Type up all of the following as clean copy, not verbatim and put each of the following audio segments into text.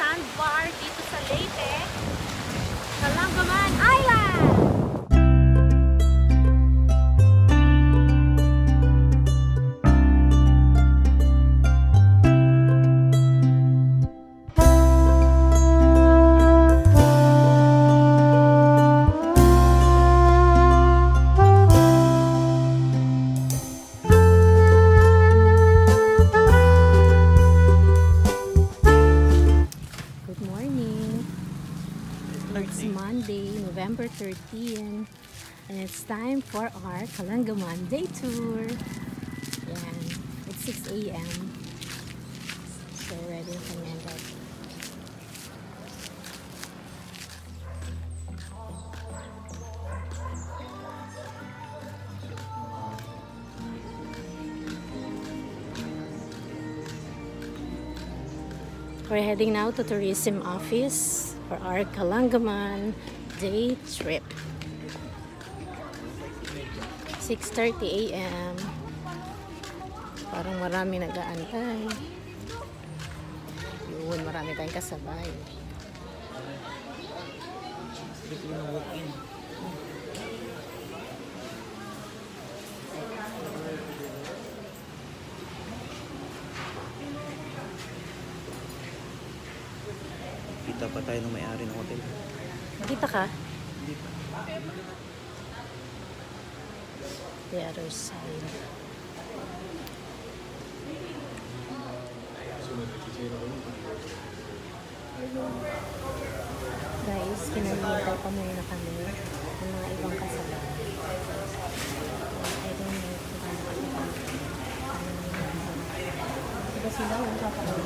sandbar dito sa Leyte, Calangaman Island! It's Monday, November 13, and it's time for our Calangaman day tour. Yan. It's 6 a.m. So ready na kami agad. We're heading now to tourism office for our Calangaman day trip. 6:30 a.m. Parang marami nag-aantay. Yun, marami tayong kasabay. Kita pa tayo ng may-ari ng hotel. Nakita ka? Hindi pa. The other side. Guys, kinalintay pa muna kami ng mga ibang kasabay. I don't know kung ano. Diba sila yung kapatid?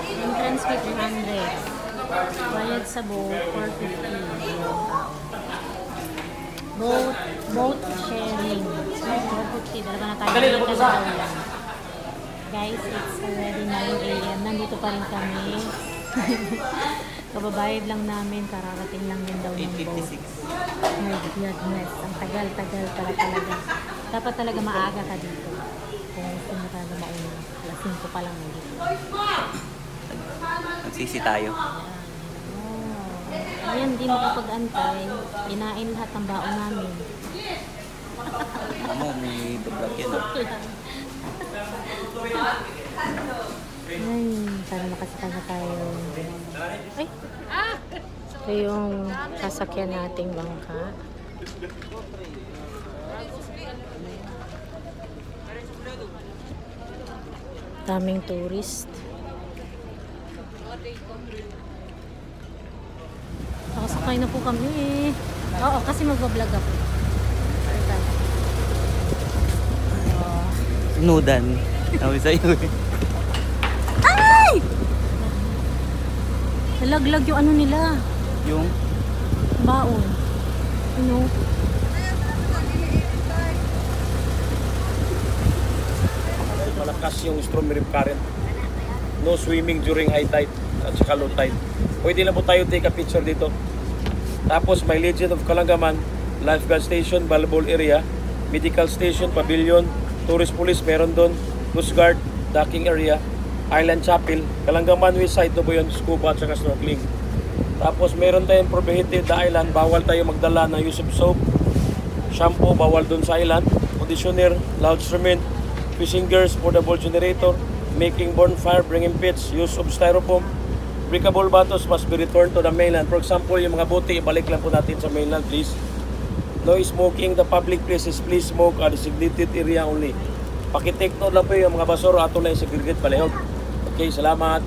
Entrance fee 300. Bayad sa boat 450. Boat sharing 450. Dalawa na tayo dito sa ulan. Guys, it's already 9 a.m. Nandito pa rin kami. Kababayad lang namin. Kararating lang din daw ng boat. My goodness. Ang tagal-tagal pala talaga. Dapat talaga maaga ka dito. Kung gusto mo talaga mauna. Alas 5 pa lang dito. Nagsisi tayo. Ayan, di makapag-antay. Kinain lahat ng baon namin. Ano, may vlog yan. Ay, sana makasakal na tayo. Ay! Ito yung sasakyan nating bangka. Daming tourist. Nakasakay na po kami. Oo, kasi magbablog ako. Nudan. Sabi sa'yo eh. Ay! Nalaglag yung ano nila. Yung? Baon. Ano? Malakas yung storm current. No swimming during high tide at saka low tide. Pwede lang po tayo take a picture dito. Tapos may Legend of Calangaman, lifeguard station, volleyball area, medical station, pavilion, tourist police meron doon, coast guard, docking area, island chapel, Calangaman west side to po yun, scuba at saka snorkeling. Tapos meron tayong prohibited the island, bawal tayo magdala ng use of soap, shampoo, bawal doon sa island, conditioner, loud instrument, fishing gears, portable generator, making bonfire, bringing pits, use of styrofoam, breakable bottles must be returned to the mainland. For example, yung mga bote, ibalik lang po natin sa mainland, please. No smoking the public places. Please smoke at designated area only. Pakitake note lang po yung mga basura ato na yung segregate palihog. Okay, salamat.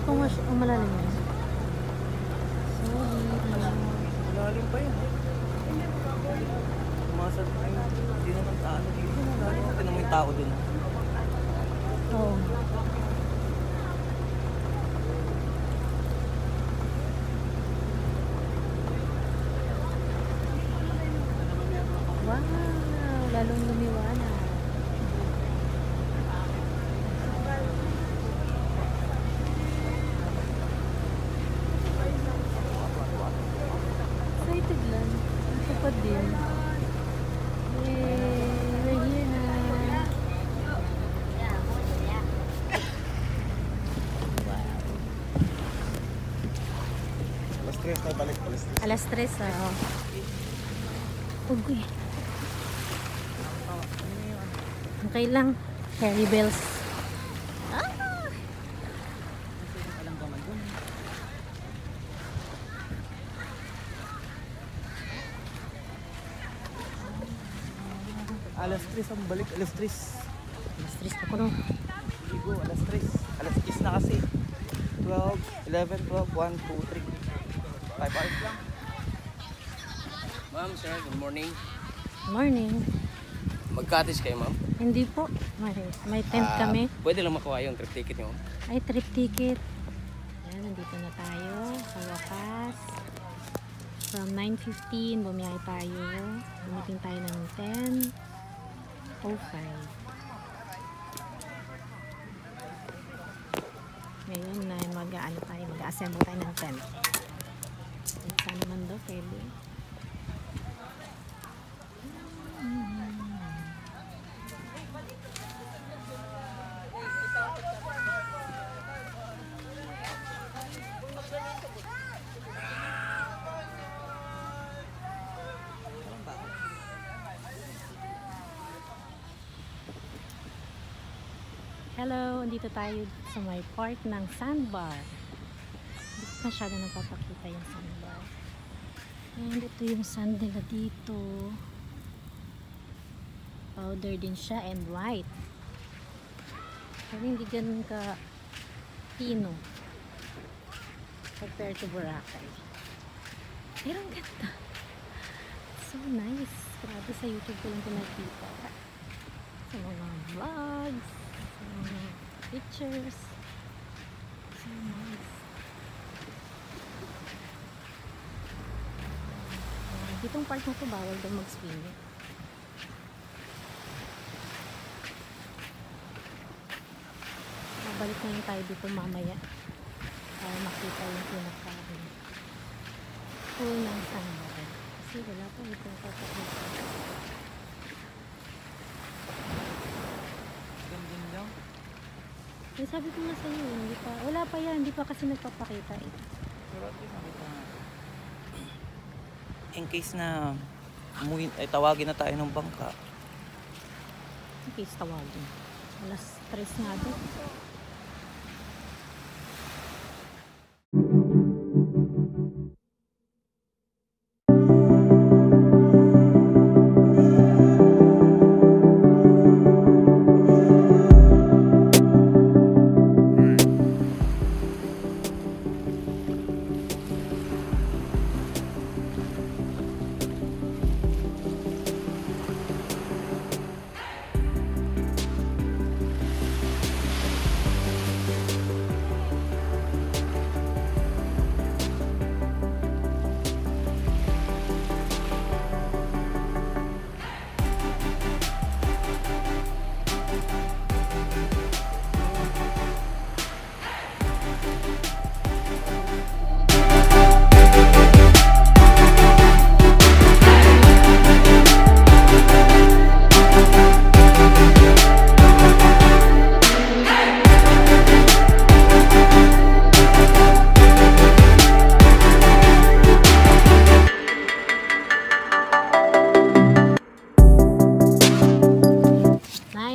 pa malalim yun. Sorry. Malalim pa yun. Tumasad pa yun. Hindi naman taano dito. Malalim. Tinan mo yung tao dun. Oo. Wow, lalong lumiwanag. Excited lang. Natupad din. Yay! We're here na. Alas 3 tayo balik. Alas 3 ah. Ugoy. Okay lang. Harry bells. Ah! Alas 3 ang balik. Alas 3. Alas 3 ako no. Ligo. Alas 3. Alas 10 na kasi. 12, 11, 12, 1, 2, 3. 5 hours lang. Ma'am, sir, good morning. Morning. Mag-cottage kayo, ma'am? Hindi po. May tent kami. Pwede lang makuha yung trip ticket niyo, ma'am. Ay, trip ticket. Ayan, nandito na tayo. Sa wakas. From 9:15, bumiyahe tayo. Dumating tayo ng 10:05. Ngayon na mag-assemble tayo ng tent. Saan naman daw, pwede. Hello, andito tayo sa may park ng sandbar. Hindi masyado napapakita yung sandbar. And ito yung sand nila dito. Powder din siya and white. Pero hindi ganun ka pino compared to Boracay. Pero ang ganda. So nice. Grabe, sa YouTube ko lang ito nakita. Sa mga vlogs, sa mga pictures. So nice. Ditong part na ito, bawal daw mag-swim. Balik na yung tayo dito mamaya para makita yung pinaka-pool ng sandbar. Kasi wala pa itong papakita. Ganyan lang. Eh, sabi ko nga sa'yo, hindi pa, wala pa yan, hindi pa kasi nagpapakita eh. Pero at least nakita nga. In case na ay tawagin na tayo ng bangka. In case tawagin. Alas 3 nga doon.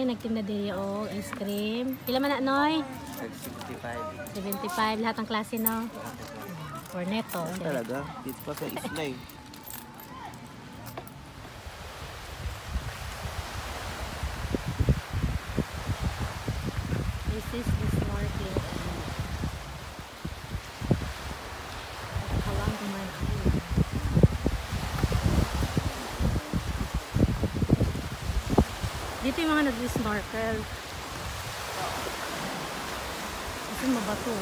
Nagtinda din yung ice cream. Pila man na, Noy? 75. 75. Lahat ng klase, no? Cornetto. Talaga? Dito pa sa isla eh. This is the snorkeling area. may mga nag-snorkel. Kasi mabato.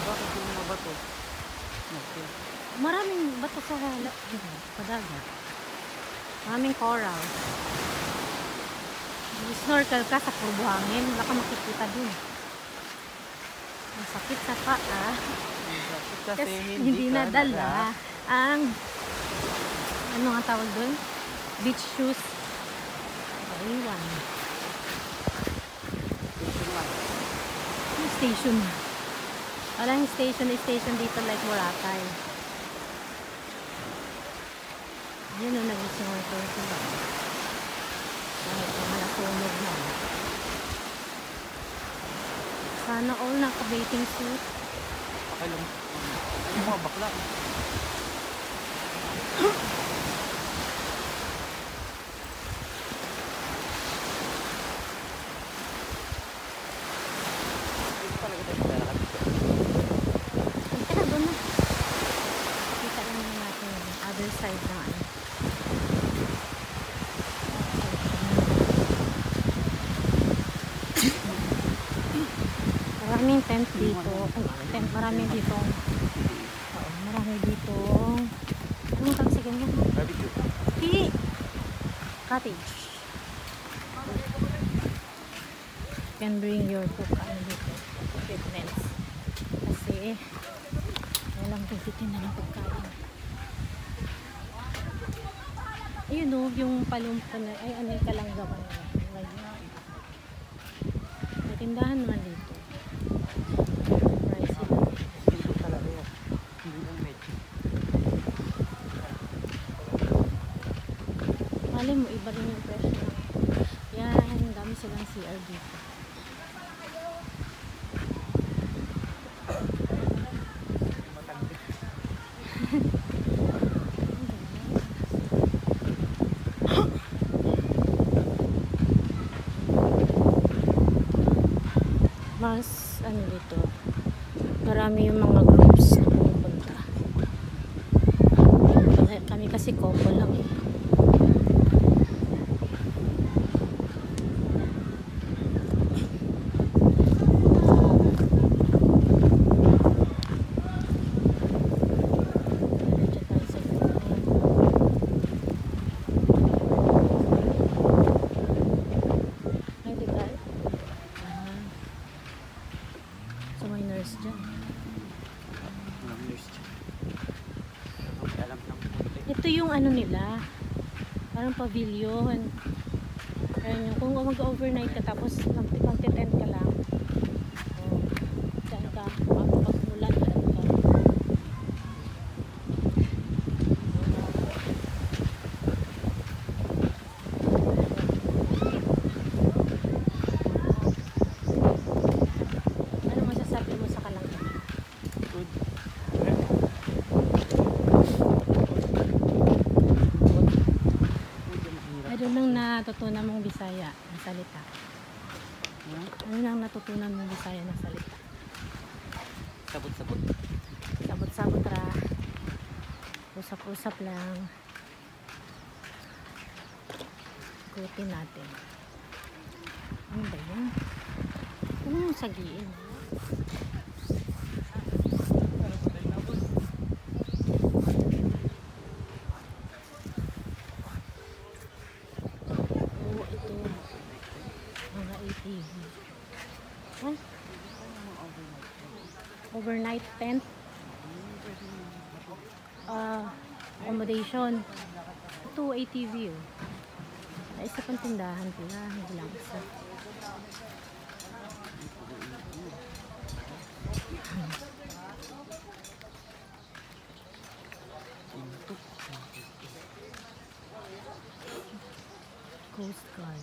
Bakit yung mga bato? Okay. Maraming bato sa padagat. Maraming coral. Snorkel ka sa purbuhangin, wala ka makikita dun. Masakit sa paa. Kasi Hindi ka nadala ang ano nga tawag dun? Beach shoes. Iwan. Yung station. Wala yung station dito like Boracay. Yun o, nag-snorkel sila. Kahit mga nasunog na. Sana all naka-bathing suit. Okay lang. Yung mga bakla. Dito talaga tayo maglalakad dito. Teka, doon na. Kita lang natin yung other side ng ano. Maraming tent dito. Ay, tent, maraming dito. Oo, marami dito. Anong tawag sa ganyan? Barbecue. Hindi. Cottage. You can bring your cook ano dito. Equipments. Kasi walang pagtitin na ng pagkain. Ayun o, yung palumpa na, ay ano yung kalanggaman na. May tindahan naman dito. Pricey lang. Dito talaga yan. Hindi lang medyo. Mali mo, iba rin yung presyo. Yan, dami silang CR dito. Mas ano dito, marami yung mga groups na pumupunta. Kami kasi couple lang eh. Ito yung ano nila, parang pavilion. Ayan yung, kung mag-overnight ka tapos magti-tent ka lang. Oh, dyan ka, pagmulan ka lang ka. Ano masasabi mo sa Kalangaman? Good. Ano nang natutunan mong Bisaya na salita? Ano nang natutunan mong Bisaya na salita? Sabot-sabot. Sabot-sabot ra. Usap-usap lang. Ikutin natin. Ano ba yan? Ano yung sagiin? Oo, ito. Mga ATV. Huh? Overnight tent. Accommodation. Ito, ATV. Oh. Ay, isa pang tindahan pala. Hindi lang isa. Coast Guard.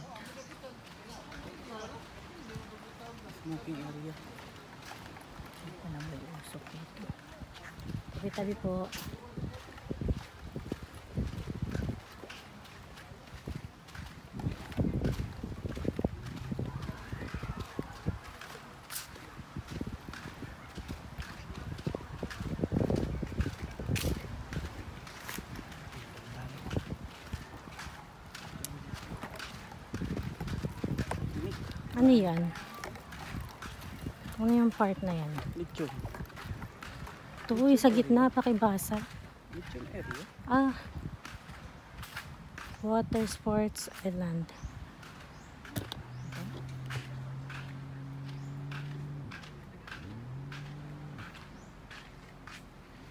Smoking area. Ito lang may usok dito. Tabi-tabi po. Ano yan? Ano yung part na yan? Lechon. Ito yung sa gitna, pakibasa. Lechon area. Ah. Water Sports Island.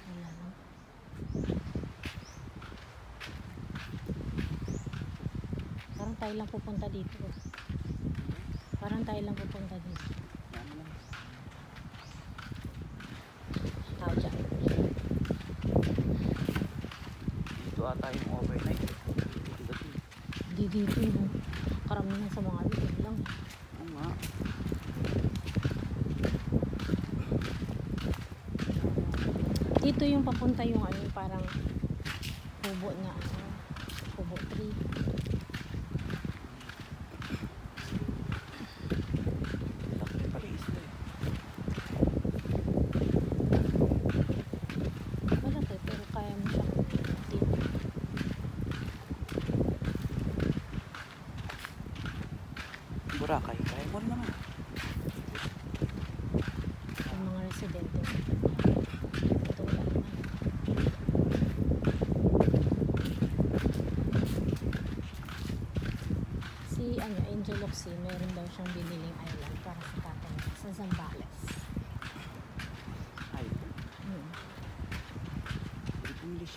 Wala na. Parang tayo lang pupunta dito. Parang tayo lang pupunta dito. Yan lang. Tao dyan. Dito ata yung overnight. Di dito yung karamihan sa mga dito lang. Oo nga. Dito yung papunta yung ano, parang kubo na ano, kubo tree. Laki pala isla eh. Malaki pero kaya mo siyang dito. Boracay. Kaya mo rin naman. Yung mga residente. Ito wala naman. Si ano, Angel Oxy, meron daw siyang biniling island para sa tatay niya, sa Zambales. Ay, Hmm. English.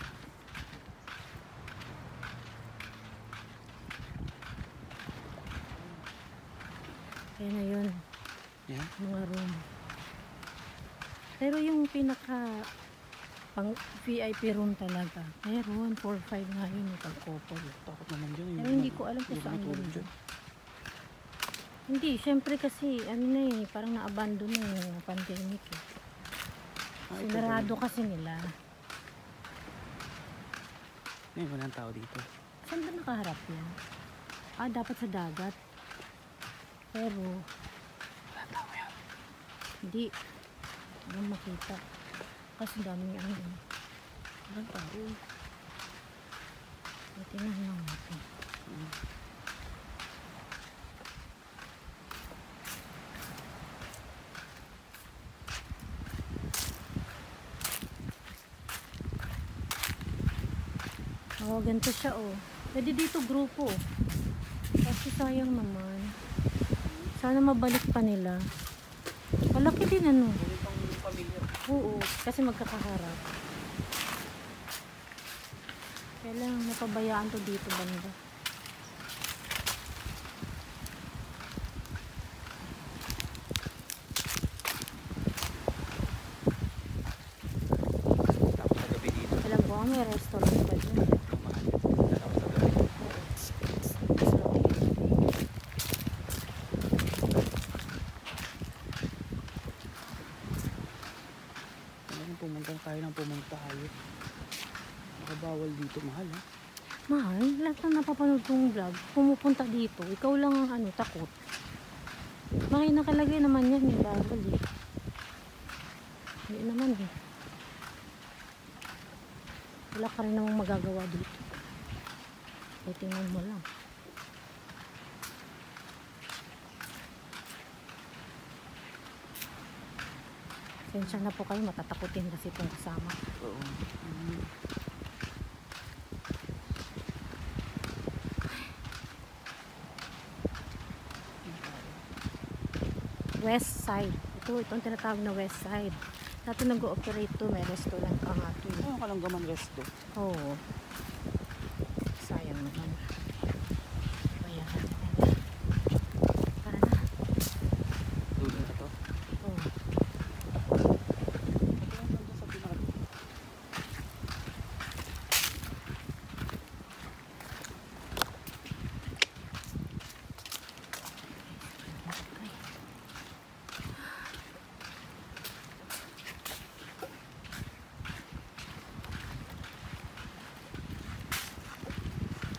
Kaya na yun, Yan. mga room. Pero yung pinaka pang VIP room talaga, meron 4-5 nga yun yung pag-couple. Takot naman dyan. Pero hindi ko alam kung saan matulog yun. Hindi, syempre kasi ano na eh, parang na-abandon na yung pandemic eh. Ah, ito Sinarado kasi nila. Ngayon, walang tao dito. Saan ba nakaharap yan? Ah, dapat sa dagat. Pero, Walang tao yan. hindi. Walang makita. Kasi daming ano eh. Walang tao. Tingnan lang natin. Oh, ganito siya oh. Pwede dito grupo. Kasi sayang naman. Sana mabalik pa nila. Malaki din ano. Pwede pang pamilya. Oo, kasi magkakaharap. Kaya lang, napabayaan to dito banda. Tapos sa gabi dito. Alam ko, may restaurant pa dun. Mahal. Tapos sa gabi. Kailangan pumunta tayo ng pumunta tayo. Nakabawal dito. Mahal ha. Mahal, lahat na napapanood kong vlog, pumupunta dito, ikaw lang ang ano, takot. Bakit nakalagay naman yan, may bawal eh. Hindi naman eh. Wala ka rin namang magagawa dito. E tingnan mo lang. Sensya na po kayo, matatakutin kasi itong kasama. Oo. West Side. Ito ang tinatawag na West Side. Dati nag-ooperate to, may restaurant pa nga to. Ano ka lang gaman resto? Oo. Sayang naman. Bayaran. Para na. Dulo na to. Oo. Ito yung nandun sa pinaka.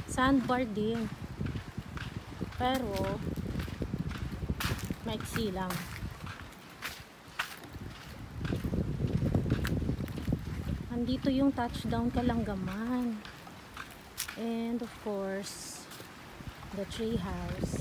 Sandbar din. Pero maiksi lang. Andito yung touchdown Kalanggaman. And of course, the tree house.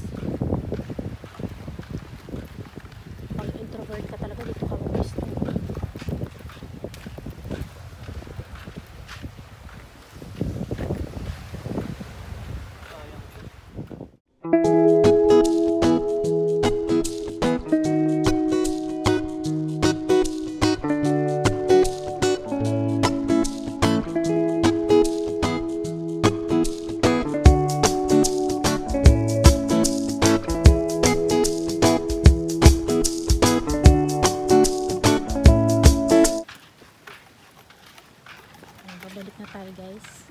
guys.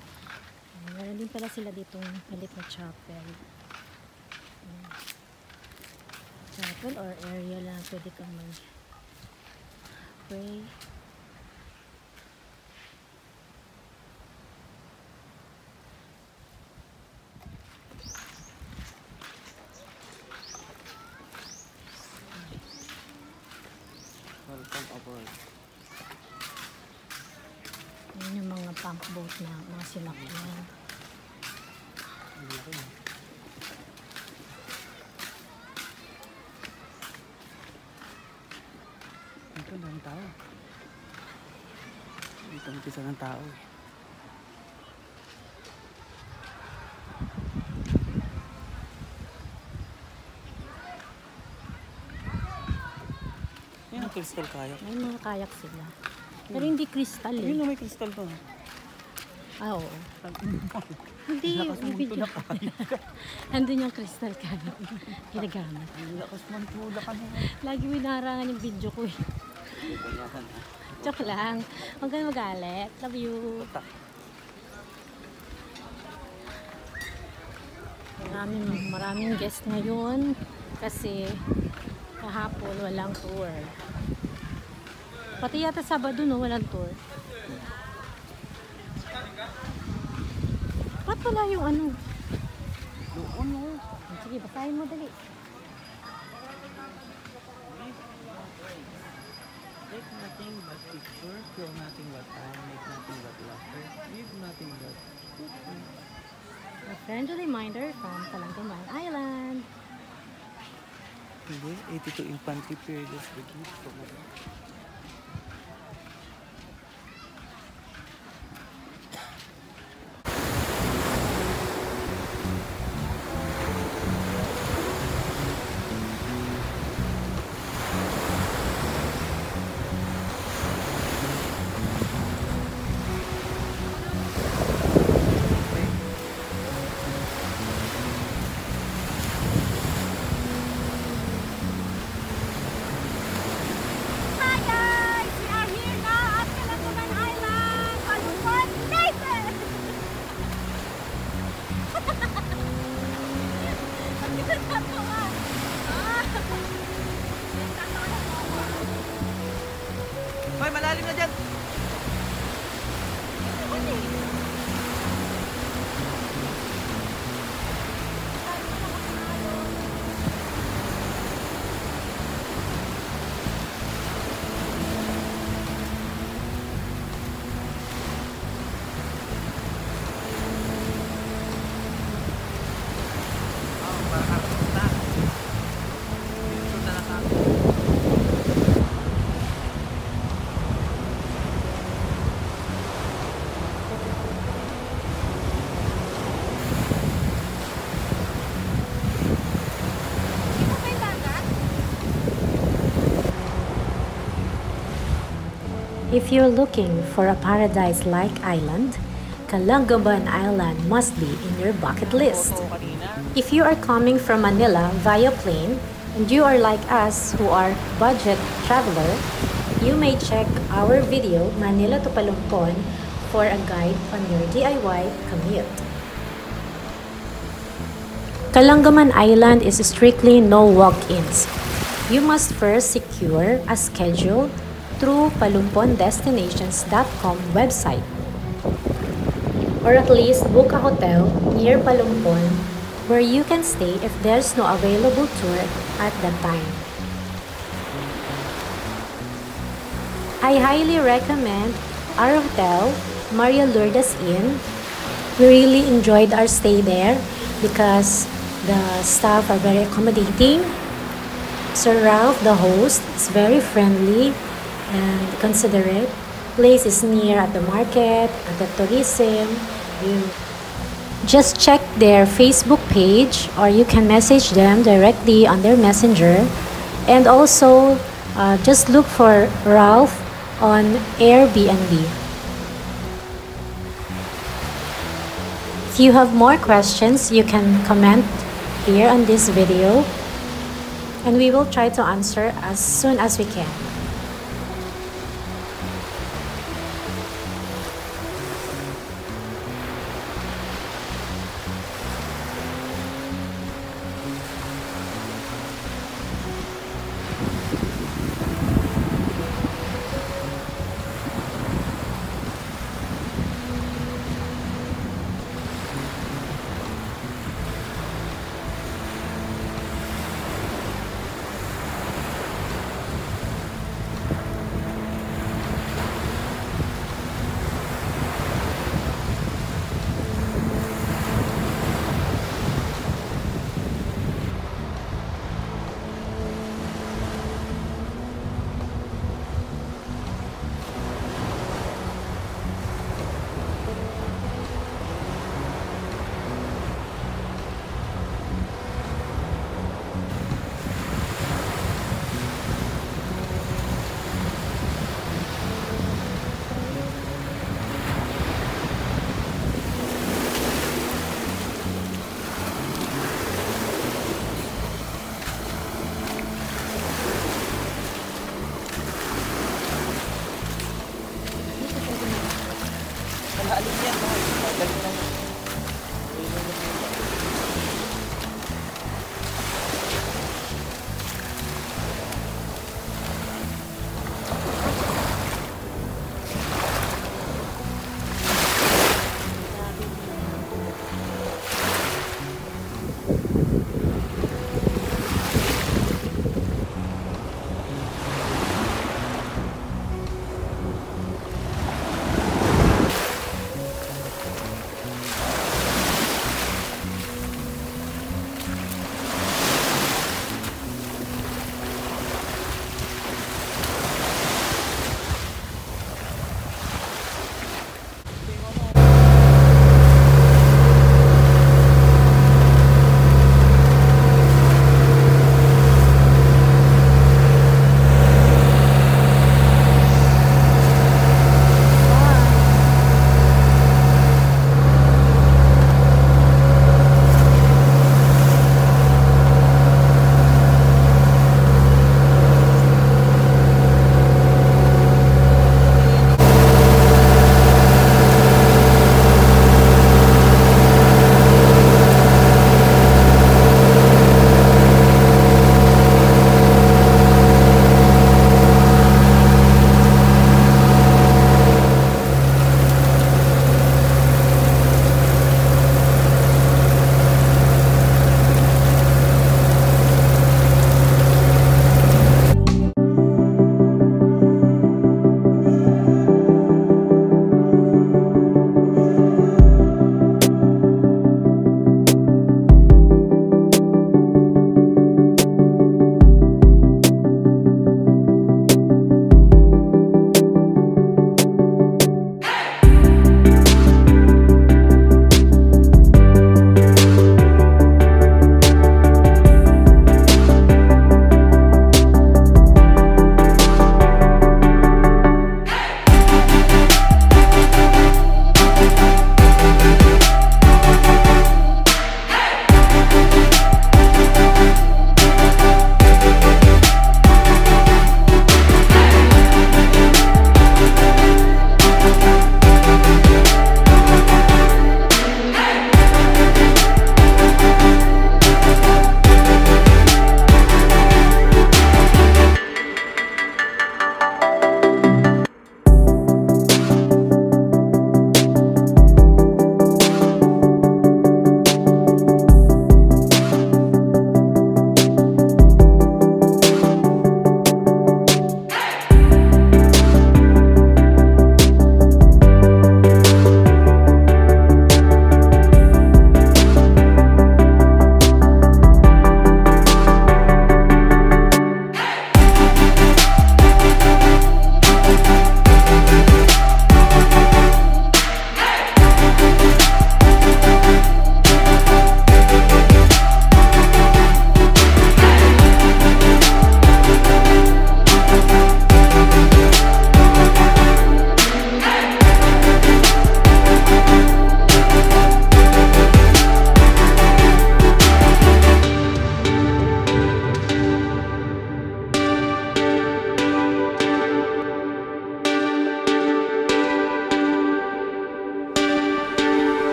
Meron din pala sila ditong malit na chapel. Chapel or area lang pwede kang mag-pray. Welcome aboard. Yun yung mga pump boat na mga sinakyan. Dito ang tao. Dito ang umpisa ng tao. Yan ang crystal kayak. May mga kayak sila. Pero hindi crystal eh. Ayun na may crystal to. Ah, oo. Hindi, Lakas mo video. tulak ka. Nandun yung crystal kayak. Ginagamit. Lakas mo tulak ka. Lagi winarangan yung video ko eh. Ganyan ha. Joke lang. Huwag kang magalit. Love you. Maraming guest ngayon kasi kahapon walang tour. Pati yata Sabado no, walang tour. Ba't wala yung ano? Doon no. Sige, basahin mo dali. Take nothing but picture, feel nothing but time, make nothing but laughter, give nothing but A friendly reminder from Calangaman Island. Hindi, 82 Infantry Fearless Brigade. Hoy, malalim na dyan! If you're looking for a paradise-like island, Calangaman Island must be in your bucket list. If you are coming from Manila via plane and you are like us who are budget traveler, you may check our video Manila to Palumpon for a guide on your DIY commute. Calangaman Island is strictly no walk-ins. You must first secure a schedule through palumpondestinations.com website, or at least book a hotel near Palumpon where you can stay if there's no available tour at that time. I highly recommend our hotel, Maria Lourdes Inn. We really enjoyed our stay there because the staff are very accommodating. Sir Ralph, the host, is very friendly and considerate. Place is near at the market, at the tourism. You just check their Facebook page or you can message them directly on their messenger. And also, just look for Ralph on Airbnb. If you have more questions, you can comment here on this video and we will try to answer as soon as we can.